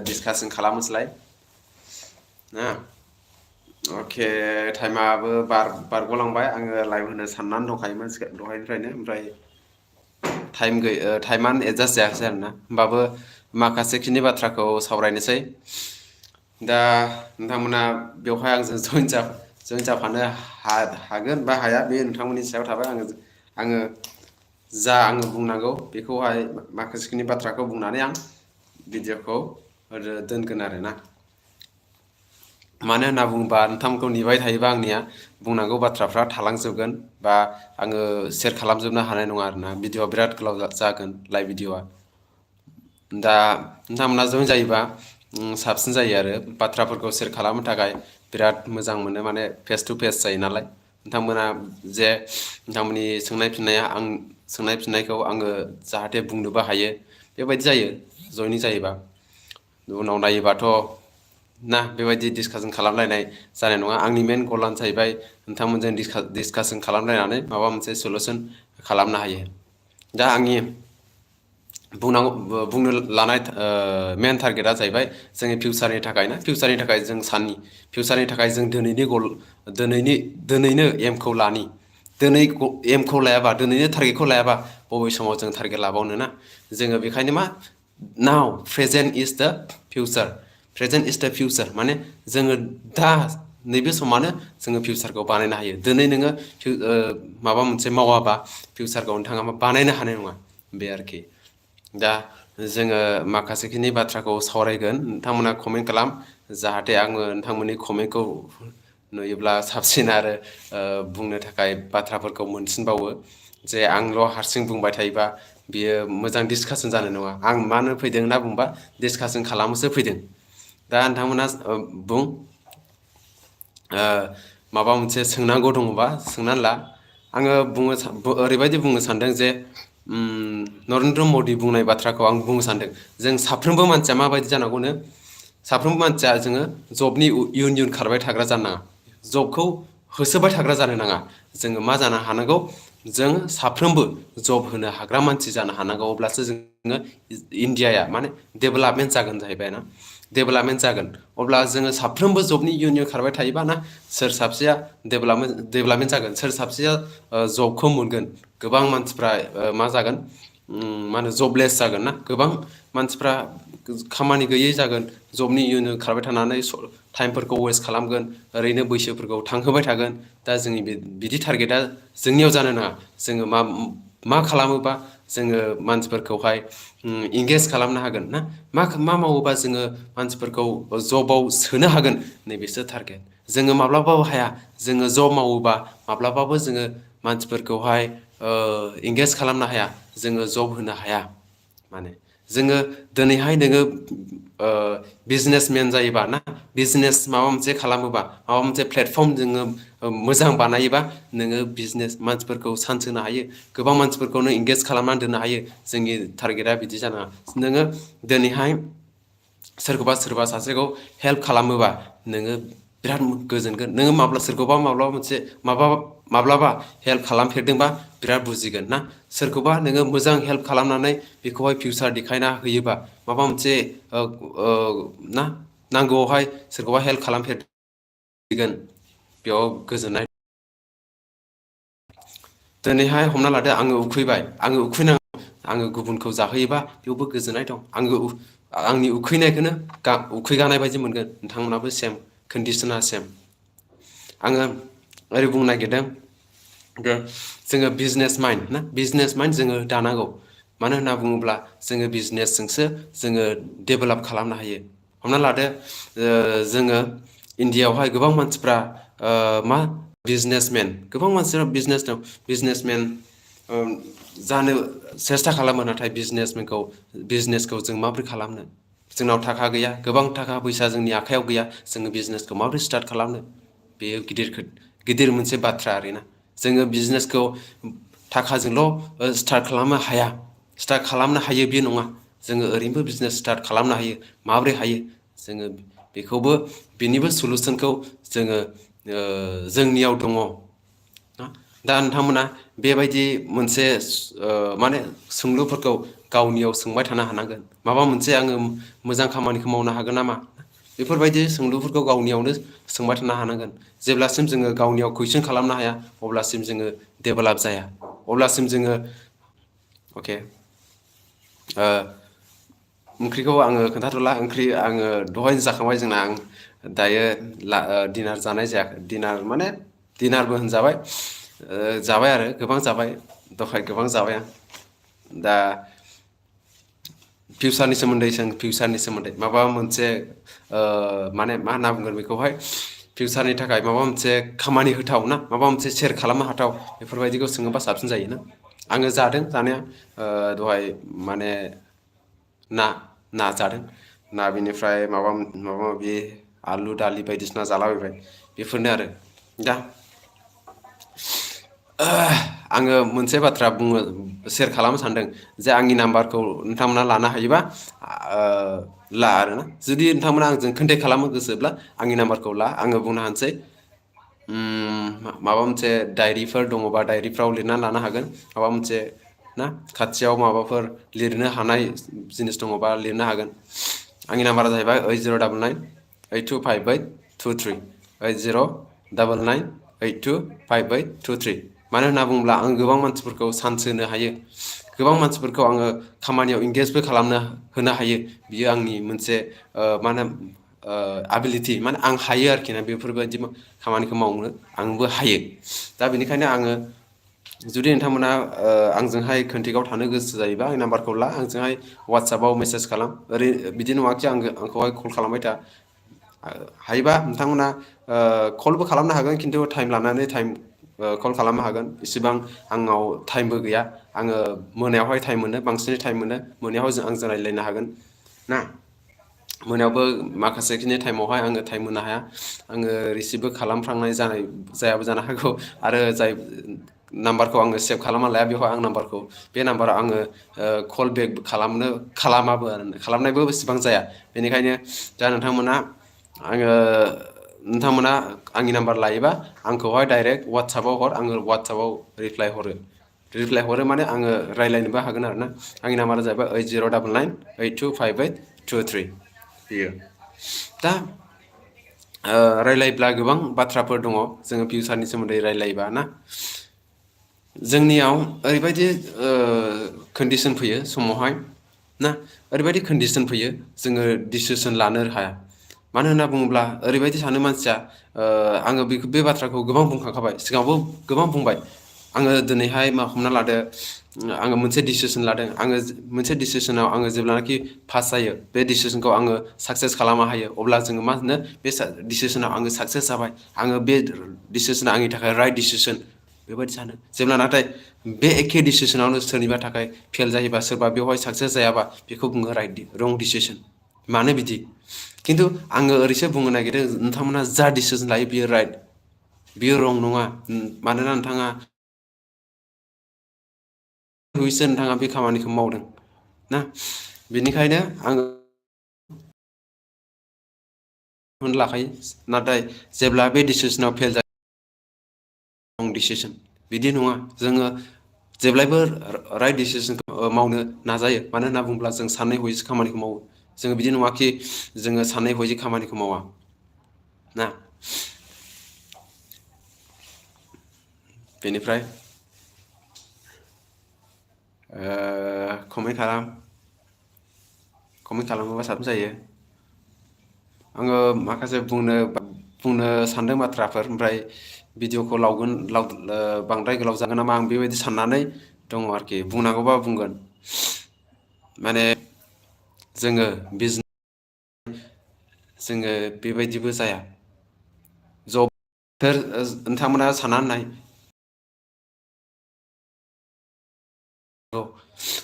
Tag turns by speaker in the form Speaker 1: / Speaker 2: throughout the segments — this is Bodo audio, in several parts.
Speaker 1: डिसकासन खालामनोसैलाय ना अके टाइमाबो बारग'लांबाय आङो लाइभ होनो साननानै दंखायोमोन दहायनिफ्रायनो ओमफ्राय टाइमानो एडजास्ट जायाखैसै आरोना होमबाबो माखासेखिनि बाथ्राखौ सावरायनोसै दा नोंथांमोना बेवहाय आंजों जइन जाफानो हागोन बा हाया बे नोंथांमोननि सायाव थाबाय आङो आङो बुंनांगौ बेखौहाय माखासेखिनि बाथ्राखौ बुंनानै आं भिडिअ'खौ दोनगोन आरोना मानो होनना बुङोबा नोंथांमोनखौ नेबाय थायोबा आंनिया बुंनांगौ बाथ्राफ्रा थालांजोबगोन बा आङो शेयार खालामजोबनो हानाय नङा आरोना भिडिअ'आ बिराद गोलाव जागोन लाइभ भिडिअ'आ दा नोंथांमोना जइन जायोबा साबसिन जायो आरो बाथ्राफोरखौ शेयार खालामनो थाखाय बिराद मोजां मोनो माने फेस टु फेस जायो नालाय नोंथांमोना जे नोंथांमोननि सोंनाय फिननायखौ आङो जाहाथे बुंनोबो हायो बेबायदि जायो जइनिं जायोबा उनाव नायोबाथ' ना बेबायदि डिसकासन खालामलायनाय जानाय नङा आंनि मेन गलानो जाहैबाय नोंथांमोनजों डिसकासन खालामलायनानै माबा मोनसे सलुसन खालामनो हायो दा आंनि बुंनो लानाय मेन टारगेटआ जाहैबाय जोंनि फिउचारनि थाखाय ना फिउचारनि थाखाय जों फिउचारनि थाखाय जों दिनैनो एमखौ लानि दिनै एमखौ लायाबा दिनैनो टारगेटखौ लायाबा बबे समाव जों टारगेट लाबावनो ना जोङो बेखायनो मा now present is the future माने जोङो दा नैबे समानो जोङो फिउचारखौ बानायनो हायो दिनै नोङो माबा मोनसे मावाबा फिउचारखौ नोंथाङा बानायनो हानाय नङा बे आरोखि दा जोङो माखासेखिनि बाथ्राखौ सावरायगोन नोंथांमोना कमेन्ट खालाम जाहाथे आङो नोंथांमोननि कमेन्टखौ नुयोब्ला साबसिन आरो बुंनो थाखाय बाथ्राफोरखौ मोनसिनबावो जे आंल' हारसिं बुंबाय थायोबा बियो मोजां डिसकासन जानाय नङा आं मानो फैदों होनना बुंबा डिसकासन खालामनोसो फैदों दा नोंथांमोना बुं माबा मोनसे सोंनांगौ दङबा सोंनानै ला आङो ओरैबायदि बुंनो सानदों जे नरेन्द्र मदि बुंनाय बाथ्राखौ आं बुंनो सानदों जों साफ्रोमबो मानसिया माबायदि जानांगौनो साफ्रोमबो मानसिया जोङो जबनि इयुन खारबाय थाग्रा जानो नाङा जबखौ होसोबाय थाग्रा जानो नाङा जोङो मा जानो हानांगौ जों साफ्रोमबो जब होनो हाग्रा मानसि जानो हानांगौ अब्लासो जोङो इन्डियाया माने डेभेलपमेन्ट जागोन जाहैबाय ना डेभेलपमेन्ट जागोन अब्ला जोङो साफ्रोमबो जबनि इयुन खारबाय थायोबा ना सोर साबसेया डेभेलपमेन्ट जागोन सोर साबसेया जबखौ मोनगोन गोबां मानसिफ्रा मा जागोन मा होनो जबलेस जागोन ना गोबां मानसिफ्रा खामानि गैयै जागोन जबनि इयुन खारबाय थानानै टाइमफोरखौ वेस्ट खालामगोन ओरैनो बैसोफोरखौ थांहोबाय थागोन दा जोंनि बिदि टारगेटआ जोंनियाव जानो नाङा जोङो मा खालामोबा जोङो मानसिफोरखौहाय इंगेज खालामनो हागोन ना मा मावोबा जोङो मानसिफोरखौ जबाव सोनो हागोन नैबेसो टारगेट जोङो माब्लाबाबो हाया जोङो जब मावोबा माब्लाबाबो जोङो मानसिफोरखौहाय इंगेज खालामनो हाया जोङो जब होनो हाया माने जोङो दिनैहाय नोङो बिजनेसमेन जायोबा ना बिजनेस माबा मोनसे खालामोबा माबा मोनसे प्लेटफर्म जोङो मोजां बानायोबा नोङो बिजनेस मानसिफोरखौ चान्स होनो हायो गोबां मानसिफोरखौनो इंगेज खालामनानै दोननो हायो जोंनि टारगेटआ बिदि जानाङा नोङो दिनैहाय सोरबा सासेखौ हेल्प खालामोबा नोङो बिराद गोजोनगोन नोङो माब्लाबा हेल्प खालामफेरदोंबा बिराद बुजिगोन ना सोरखौबा नोङो मोजां हेल्प खालामनानै बेखौहाय फिउचार देखायना होयोबा माबा मोनसे ना नांगौआवहाय सोरखौबा हेल्प खालामफेरगोन बेयाव गोजोननाय दिनैहाय हमना लादो आङो उखैनाङा आङो गुबुनखौ जाहोयोबा बेयावबो गोजोननाय दं आंनि उखैनायखौनो उखैगानाय बायदि मोनगोन नोंथांमोनाबो सेम कन्डिसना सेम आङो ओरै बुंनो नागिरदों जोङो बिजनेस माइन्ड जोङो दानांगौ मानो होनना बुङोब्ला जोङो बिजनेसजोंसो जोङो डेभेलप खालामनो हायो हमना लादो जोङो इण्डियाआवहाय गोबां मानसिफ्रा गोबां मानसिफ्रा बिजनेसमेन जानो सेस्था खालामो नाथाय बिजनेसखौ जों माबोरै खालामनो जोंनाव थाखा गैया गोबां थाखा फैसा जोंनि आखायाव गैया जोङो बिजनेसखौ माबोरै स्टार्ट खालामनो बेयो गिदिर मोनसे बाथ्रा आरोना जोङो बिजनेसखौ थाखाजोंल' स्टार्ट खालामनो हायो बे नङा जोङो ओरैनोबो बिजनेस स्टार्ट खालामनो हायो माबोरै हायो जोङो बेनिबो सलुसनखौ जोङो जोंनियाव दङ दा नोंथांमोना बेबायदि मोनसे माने सोंलुफोरखौ गावनियाव सोंबाय थानो हानांगोन माबा मोनसे आङो मोजां खामानिखौ मावनो हागोन नामा बेफोरबायदि सोंलुफोरखौ गावनियावनो सोंबाय थानो हानांगोन जेब्लासिम जोङो गावनियाव कुइसन खालामनो हाया अब्लासिम जोङो डेभेलप जाया अब्लासिम जोङो अके ओंख्रिखौ आङो खोन्थाथ'ला ओंख्रि आङो दहायनो जाखांबाय जोंना आं दायो डिनार जानाय जायाखै डिनार माने डिनारबो होनजाबाय जाबाय आरो गोबां जाबाय दहाय गोबां जाबाय आं दा फिउचारनि सोमोन्दै सों फिउचारनि सोमोन्दै माबा मोनसे माने मा होनना बुंगोन बेखौहाय फिउचारनि थाखाय माबा मोनसे खामानि होथाव ना माबा मोनसे सेयार खालामनो हाथाव बेफोरबायदिखौ सोङोबा साबसिन जायोना आङो जादों जानाया दहाय माने ना जादों ना बिनिफ्राय माबा माबि आलु दालि बायदिसिना जालाबायबाय बेफोरनो आरो दा आङो मोनसे बाथ्रा सेयार खालामनो सानदों जे आंनि नाम्बारखौ नोंथांमोना लानो हायोबा ला आरोना जुदि नोंथांमोना आंजों कन्टेक्ट खालामनो गोसोब्ला आंनि नाम्बारखौ ला आङो बुंनो हानोसै माबा मोनसे डायरिफोर दङबा डायरिफ्राव लिरनानै लानो हागोन माबा मोनसे ना खाथियाव माबाफोर लिरनो हानाय जिनिस दङबा लिरनो हागोन आंनि नाम्बारा जाहैबाय 8099825823 8099825823 मानो होनना बुङोब्ला आं गोबां मानसिफोरखौ चान्स होनो हायो गोबां मानसिफोरखौ आङो खामानियाव इंगेजबो खालामनो होनो हायो बियो आंनि मोनसे मा होनो एबिलिटि माने आं हायो आरोखि ना बेफोरबायदि खामानिखौ मावनो आंबो हायो दा बेनिखायनो आङो जुदि नोंथांमोना आंजोंहाय कन्टेक्टआव थानो गोसो जायोबा आंनि नाम्बारखौ ला आंजोंहाय वाट्सएपाव मेसेज खालाम बिदि नङाखि आंखौहाय कल खालामबाय था हायोबा नोंथांमोना कलबो खालामनो हागोन खिन्थु टाइम लानानै टाइम कल खालामनो हागोन इसेबां आंनाव टाइमबो गैया आङो मोनायावहाय टाइम मोनो बांसिनै टाइम मोनो मोनायाव आंजों रायज्लायनो हागोन ना मोनायावबो माखासेखिनि टाइमावहाय आङो टाइम होनो हाया आङो रिसिभबो खालामफ्रांनाय जायाबो जानो हागौ आरो जाय नाम्बारखौ आङो सेभ खालामना लाया बेवहाय आं नाम्बारखौ बे नाम्बाराव आङो कल बेक खालामाबो आरो खालामनायबो बेसेबां जाया बेनिखायनो दा नोंथांमोना आंनि नाम्बार लायोबा आंखौहाय डाइरेक्ट वाट्सएपाव हर आङो वाट्सएपाव रिप्लाय हरो माने आङो रायज्लायनोबो हागोन आरो ना आंनि नाम्बारा जाहैबाय 8099825823 बेयो दा रायलायब्ला गोबां बाथ्राफोर दङ जोङो फिउचारनि सोमोन्दै रायलायोबा ना जोंनियाव ओरैबायदि कन्डिसन फैयो समावहाय ना ओरैबायदि कन्डिसन फैयो जोङो डिसिसन लानो हाया मानो होनना बुङोब्ला ओरैबायदि सानो मानसिया आङो बे बाथ्राखौ गोबां बुंखांखाबाय सिगाङावबो गोबां बुंबाय आङो दिनैहाय हमना लादो आङो मोनसे डिसिसन लादों आङो मोनसे डिसिसनाव आङो जेब्लानाखि पास जायो बे डिसिसनखौ आङो साक्सेस खालामनो हायो अब्ला जोङो मा होनो बे डिसिसनाव आङो साक्सेस जाबाय आङो बे डिसिसना आंनि थाखाय राइट डिसिसन बेबायदि सानो जेब्ला नाथाय बे एखे डिसिसनावनो सोरनिबा थाखाय फेल जायोबा सोरबा बेवहाय साक्सेस जायाबा बेखौ बुङो रं डिसिसन मानो बिदि खिन्थु आङो ओरैसो बुंनो नागिरदों नोंथांमोना जा डिसिसन लायो बियो राइट बियो रं नङा मानोना नोंथाङा नोंथाङा बे खामानिखौ मावदों ना बेनिखायनो आङो लाखायो नाथाय जेब्ला बे डिसिसनाव फेल जायो रं डिसिसन बिदि नङा जोङो जेब्लायबो राइट डिसिसनखौ मावनो नाजायो मानो होनना बुङोब्ला जों साननाय हयैसो खामानिखौ मावो जोङो बिदि नङाखि जोङो साननाय हयै खामानिखौ मावा ना बेनिफ्राय कमेन्ट खालामोबा साबसिन जायो आङो माखासे बुंनो सानदों बाथ्राफोर ओमफ्राय भिडिअखौ बांद्राय गोलाव जागोन नामा आं बेबायदि साननानै दङ आरोखि बुंनांगौबा बुंगोन माने जोङो जोङो बेबायदिबो जाया नोंथांमोना साननानै नाय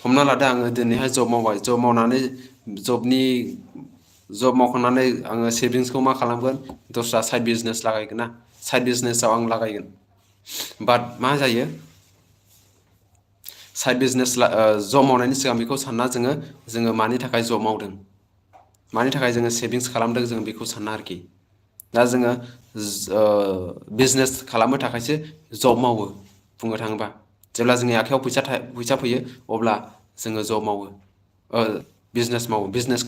Speaker 1: हमना लादो आङो दिनैहाय जब मावबाय जब मावखांनानै आङो सेभिंसखौ मा खालामगोन दस्रा साइड बिजनेस लागायगोन ना साइड बिजनेसाव आं लागायगोन बाट मा जायो साइड बिजनेस जब मावनायनि सिगां बेखौ सानना जोङो मानि थाखाय जब मावदों मानि थाखाय जोङो सेभिंस खालामदों जों बेखौ साना आरोखि दा जोङो बिजनेस खालामनो थाखायसो जब मावो बुंनो थाङोबा जेब्ला जोंनि आखायाव फैसा फैयो अब्ला जोङो जब मावो बिजनेस मावो। बिजनेस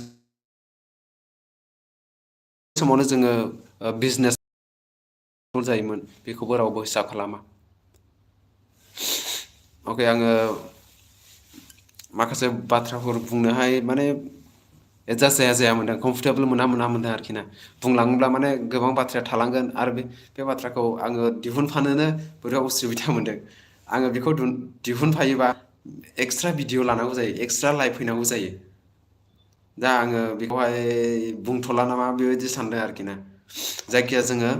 Speaker 1: समावनो जोङो बिजनेस जायोमोन बेखौबो रावबो हिसाब खालामा। अके, आङो माखासे बाथ्राफोर बुंनोहाय माने एडजास्ट जाया मोनदों, कमफर्टेबोल मोना मोनदों आरोखि ना। बुंलाङोब्ला माने गोबां बाथ्राया थालांगोन आरो बे बाथ्राखौ आङो दिहुनफानोनो बोरैबा उसुबिदा मोनदों। आङो बेखौ दिहुनफायोबा एक्सट्रा भिडिअ लानांगौ जायो, एक्सट्रा लाइभ फैनांगौ जायो। दा आङो बेखौहाय बुंथ'ला नामा बेबायदि सानदों आरोखि ना। जायखिया जोङो,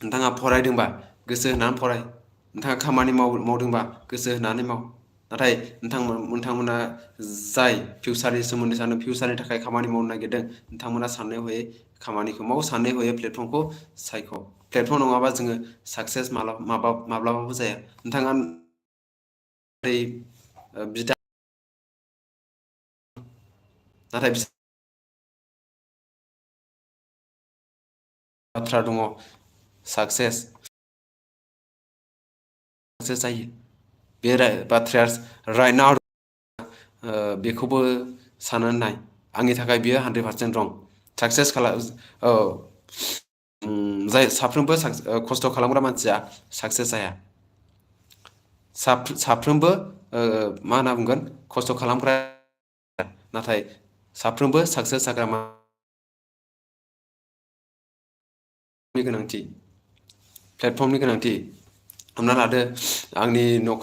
Speaker 1: नोंथाङा फरायदोंबा गोसो होनानै फराय, नोंथाङा खामानि मावदोंबा गोसो होनानै माव। नाथाय नोंथांमोना जाय फिउचारनि सोमोन्दै सानो, फिउचारनि थाखाय खामानि मावनो नागिरदों, नोंथांमोना सानै हयै खामानिखौ माव, सानै हयै प्लेटफर्मखौ सायख'। प्लेटफर्म नङाबा जोङो साक्सेस माब्लाबाबो जाया। नोंथाङा बिदा नाथाय बाथ्रा दङ, साक्सेस जायो। बे बाथ्राया राइट नाउ बेखौबो साननानै नाय, आंनि थाखाय बियो 100% रं। साक्सेस औ, जाय साफ्रोमबो खस्थ' खालामग्रा मानसिया साक्सेस जाया। साफ्रोमबो मा होनना बुंगोन, खस्थ' खालामग्रा, नाथाय साफ्रोमबो साक्सेस जाग्रा गोनांथि, प्लेटफर्मनि गोनांथि। हमना लादो, आंनि न'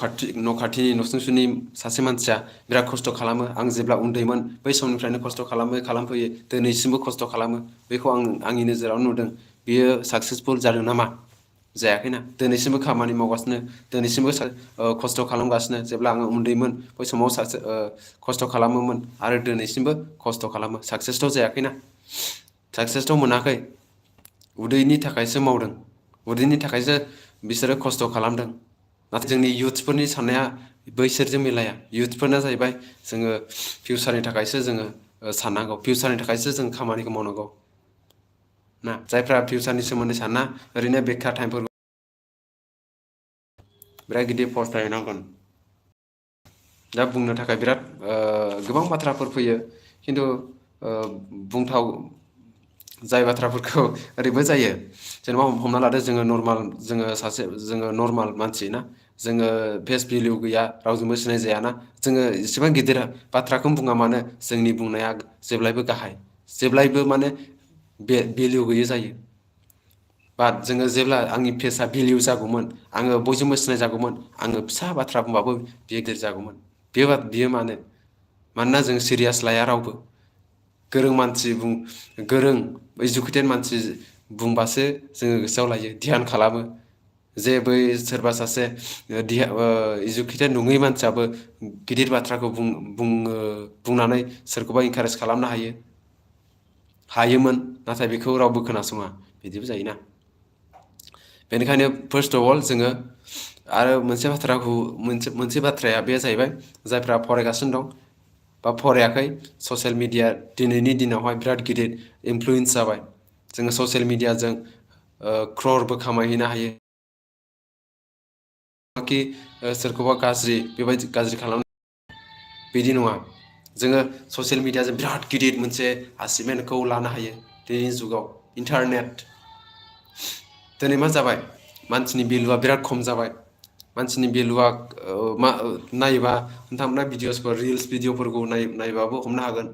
Speaker 1: खाथिनि नसुंसेनि सासे मानसिया बिराद खस्थ' खालामो। आं जेब्ला उन्दैमोन बै समनिफ्रायनो खस्थ' खालामफैयो, दिनैसिमबो खस्थ' खालामो। बेखौ आंनि नोजोराव नुदों। बियो साक्सेसफुल जादों नामा? जायाखैना। दिनैसिमबो खामानि मावगासिनो, दिनैसिमबो खस्थ' खालामगासिनो। जेब्ला आङो उन्दैमोन बै समाव खस्थ' खालामोमोन आरो दिनैसिमबो खस्थ' खालामो। साक्सेसथ' जायाखैना, साक्सेसथ' मोनाखै। उदैनि थाखायसो मावदों, उदैनि थाखायसो बिसोरो खस्थ' खालामदों। नाथाय जोंनि इयुथ्सफोरनि साननाया बैसोरजों मिलाया। इयुथ्सफोरना जाहैबाय, जोङो फिउचारनि थाखायसो जोङो साननांगौ, फिउचारनि थाखायसो जों खामानिखौ मावनांगौ ना। जायफ्रा फिउचारनि सोमोन्दै साना, ओरैनो बेखार टाइमफोरखौ बिराद गिदिर फस्थायहैनांगोन। दा बुंनो थाखाय बिराद गोबां बाथ्राफोर फैयो, खिन्थु बुंथाव जाय बाथ्राफोरखौ ओरैबो जायो। जेनेबा हमना लादो, जोङो नर्माल मानसि ना, जोङो फेस भेलु गैया, रावजोंबो सिनाय जायाना। जोङो एसेबां गिदिर बाथ्राखौनो बुङा मानो, जोंनि बुंनाया जेब्लायबो गाहाय, जेब्लायबो माने भेलु गैयै जायो। बाट जोङो जेब्ला आंनि फेसआ भेलिउ जागौमोन, आङो बयजोंबो सिनाय जागौमोन, आङो फिसा बाथ्रा बुंबाबो बियो गिदिर जागौमोन। बियो मानोना जों सिरियास लाया रावबो। गोरों इडुकेटेड मानसि बुंबासो जोङो गोसोआव लायो, ध्यान खालामो। जे बै सोरबा सासे इडुकेटेड नङै मानसियाबो गिदिर बाथ्राखौ बुंनानै सोरखौबा इनकारेज खालामनो हायोमोन, नाथाय बेखौ रावबो खोनासङा, बिदिबो जायोना। बेनिखायनो फार्स्ट अफ अल जोङो, आरो मोनसे बाथ्राया बे जाहैबाय, जायफ्रा फरायगासिनो दं बा फरायाखै, ससियेल मिडिया दिनैनि दिनावहाय बिराद गिदिर इनफ्लुयेन्स जाबाय। जोङो ससियेल मिडियाजों क्ररबो खामायहैनो हायो। सोरखौबा बेबायदि गाज्रि खालामनो, बिदि नङा। जोङो ससियेल मिडियाजों बिराद गिदिर मोनसे एचिभमेन्टखौ लानो हायो। दिनैनि जुगाव इन्टारनेट, दिनै मा जाबाय, मानसिनि भेलुआ बिराद खम जाबाय। मानसिनि भेलुआ नायोबा, नोंथांमोना रिल्स भिडिअफोरखौ नायबाबो हमनो हागोन।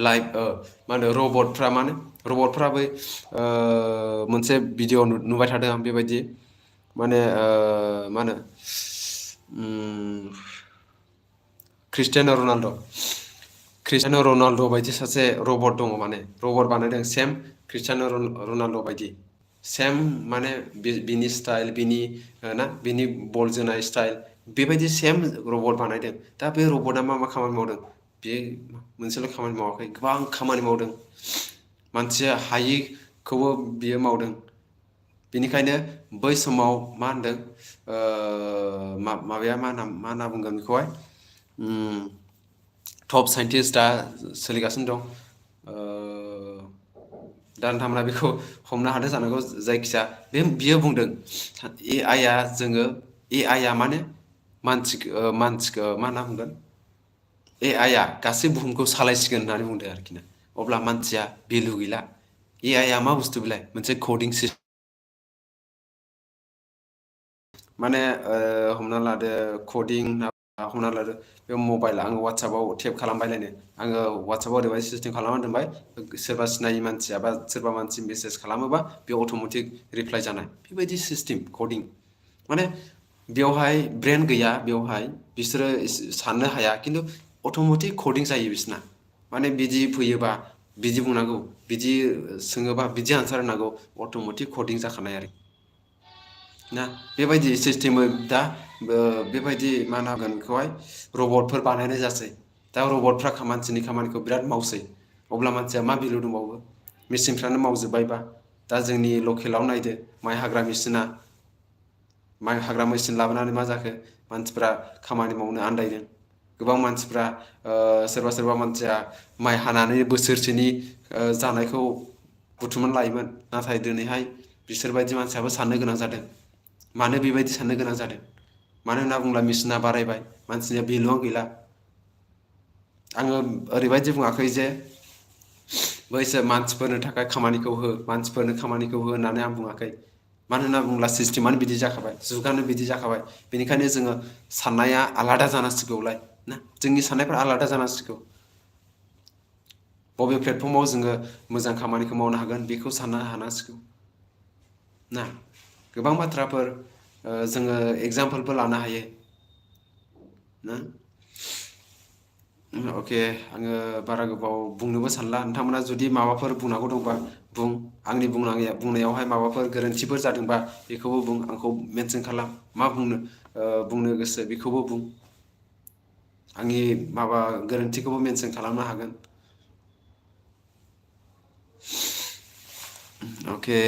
Speaker 1: लाइभ मा होनो, रबटफ्रा बै मोनसे भिडिअ नुबाय थादों आं बेबायदि, माने मा होनो, क्रिस्टियान' रनाल्द' बायदि सासे रबट दङ, माने रबट बानायदों, सेम क्रिस्टियान' रनाल्द' बायदि। सेम माने बिनि स्टाइल, बिनि बल जोनाय स्टाइल, बेबायदि सेम रबट बानायदों। दा बे रबटआ मा खामानि मावदों? बे मोनसेल' खामानि मावाखै, गोबां खामानि मावदों। मानसिया हायिखौबो बियो मावदों। बेनिखायनो बै समाव मा होनदों, माबाया मा होनना बुंगोन बेखौहाय, टप साइन्टिस्टआ सोलिगासिनो दं। दा नोंथांमोना बेखौ हमनो हादों जानांगौ। जायखिजाया बियो बुंदों, ए आइआ माने मानसिखौ मा होनना बुंगोन AI आ गासै बुहुमखौ सालायसिगोन होननानै बुंदों आरोखि ना अब्ला मानसिया भेलु गैला AI आ मा बुस्थु बेलाय मोनसे कडिं सिस्टेम माने हमना लादो कडिं हमना लादो बे मबाइल आङो वाट्सएपआव टेप खालामबायलायनो आङो वाट्सएपआव ओरैबायदि सिस्टेम खालामना दोनबाय सोरबा सिनायि मानसिया बा सोरबा मानसि मेसेज खालामोबा बे अट'मेटिक रिप्लाइ जानाय बेबायदि सिस्टेम कडिं माने बेवहाय ब्रेन गैया बेवहाय बिसोरो साननो हाया खिन्थु अट'मेटिक कडिं जायो बिसोरना माने बिदि फैयोबा बिदि बुंनांगौ बिदि सोङोबा बिदि आन्सार होनांगौ अट'मेटिक कडिं जाखानाय आरो ना बेबायदि सिस्टेमै दा बेबायदि मा होनना बुंगोन बेखौहाय रबटफोर बानायनाय जासै दा रबटफ्रा मानसिनि खामानिखौ बिराद मावसै अब्ला मानसिया मा भेलु दंबावो मेसिनफ्रानो मावजोब्बायबा दा जोंनि लकेलाव नायदो माइ हाग्रा मेसिना माइ हाग्रा मेसिन लाबोनानै मा जाखो मानसिफ्रा खामानि मावनो आन्दायदों गोबां मानसिफ्रा सोरबा सोरबा मानसिया माइ हानानै बोसोरसेनि जानायखौ बुथुमनानै लायोमोन नाथाय दिनैहाय बिसोरबायदि मानसियाबो साननो गोनां जादों मानो बेबायदि साननो गोनां जादों मानो होनना बुङोब्ला मेसिना बारायबाय मानसिनिया भेलुआनो गैला आङो ओरैबायदि बुङाखै जे बैसोर मानसिफोरनो थाखाय खामानिखौ हो मानसिफोरनो खामानिखौ हो होननानै आं बुङाखै मानो होनना बुङोब्ला सिस्टेमानो बिदि जाखाबाय जुगानो बिदि जाखाबाय बेनिखायनो जोङो साननाया आलादा जानांसिगौलाय ना जोंनि साननायफ्रा आलादा जानांसिगौ बबे प्लेटफर्माव जोङो मोजां खामानिखौ मावनो हागोन बेखौ साननो हानांसिगौ ना गोबां बाथ्राफोर जोङो एगजामपोलबो लानो हायो ना अके आङो बारा गोबाव बुंनोबो सानला नोंथांमोना जुदि माबाफोर बुंनांगौ दंबा बुं आंनि बुंनायावहाय माबाफोर गोरोन्थिफोर जादोंबा बेखौबो बुं आंखौ मेनसन खालाम मा बुंनो गोसो बेखौबो बुं आंनि माबा गोरोन्थिखौबो मेनसन खालामनो हागोन अके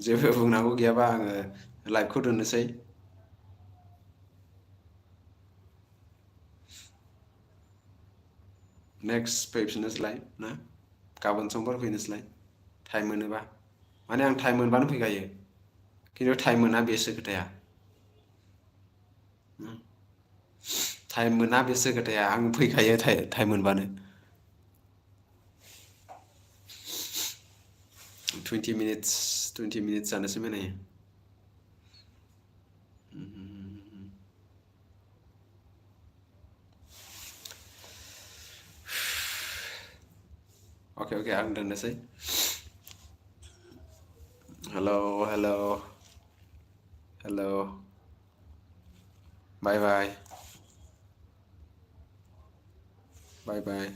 Speaker 1: जेबो बुंनांगौ गैयाबा आङो लाइभखौ दोननोसै नेक्स्ट फैफिननोसैलाय ना गाबोन समफोर फैनोसैलाय टाइम मोनोबा माने आं टाइम मोनबानो फैखायो खिन्थु टाइम मोना बेसो खोथाया टाइम मोना बेसो खोथाया आं फैखायो टाइम मोनबानो 20 मिनिट्स जानोसै माने अके आं दोननोसै हेल' बाय बाय